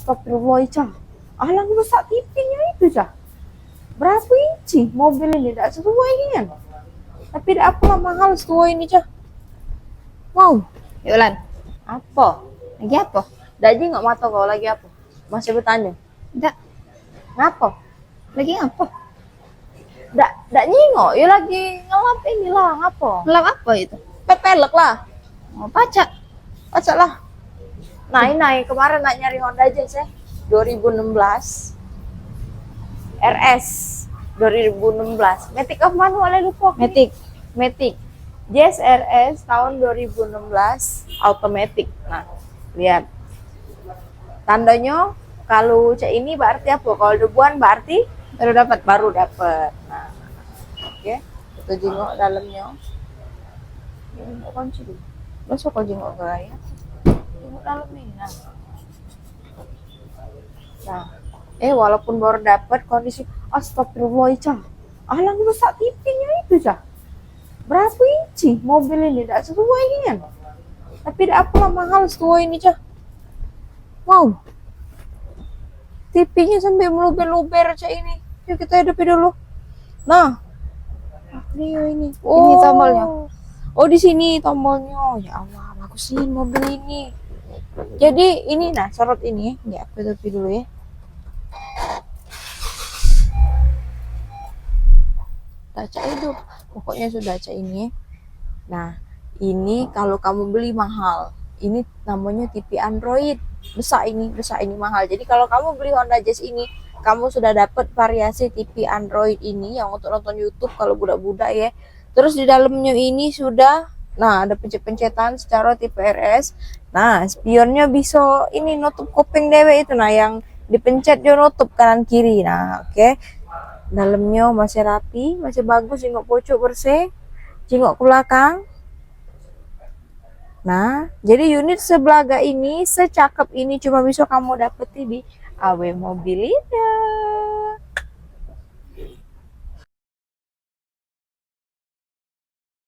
Astagfirullah, Cah. Alang rusak TV-nya itu, Cah. Berapa inci mobil ini? Tidak sesuai kan? Tapi tidak apalah, mahal sesuai ini, Cah. Wow. Yulan, Apa? lagi apa? Daji nggak mata kau lagi apa? Masih bertanya. Enggak, Ngapa? lagi apa? Nggak nyingok. Ya lagi ngelap inilah. Ngapa? Ngelap apa itu? Pepelek lah. Mau pacak. Pacak lah. Naik kemarin nak nyari Honda Jazz 2016 RS 2016 Matic of manual lupa Matic. Matic Jazz RS tahun 2016 automatic. Nah lihat tandanya, kalau cek ini berarti apa, kalau debuan berarti baru dapat. Nah oke, kita jengok dalamnya. Ini kunci dulu, besok kau jengok ke ya, jengok dalam nih. Nah, walaupun baru dapat kondisi, astagfirullah, Cah. Alang rusak TV-nya itu, Cah. Berapa inci mobil ini? Tidak sesuai kan? Tapi tidak apalah, mahal sesuai ini, Cah. Wow. TV-nya sampai meluber-luber, Cah ini. Yuk kita hidupi dulu. Nah. Ini. Ini tombolnya. Oh, di sini tombolnya. Ya Allah, bagusin mobil ini. Jadi ini, nah sorot ini ya, aku tutupi dulu ya. Kaca hidup, pokoknya sudah kaca ini. Nah ini kalau kamu beli mahal, ini namanya TV Android besar ini mahal. Jadi kalau kamu beli Honda Jazz ini, kamu sudah dapat variasi TV Android ini yang untuk nonton YouTube kalau budak-budak ya. Terus di dalamnya ini sudah, nah ada pencet-pencetan secara tipe RS. Nah spionnya bisa ini nutup kuping dewe itu, nah yang dipencet dia nutup kanan kiri. Nah oke. Dalamnya masih rapi, masih bagus, jenggot pojok bersih, jenggot ke belakang. Nah jadi unit sebelaga ini secakep ini cuma bisa kamu dapeti di AW Mobilindo.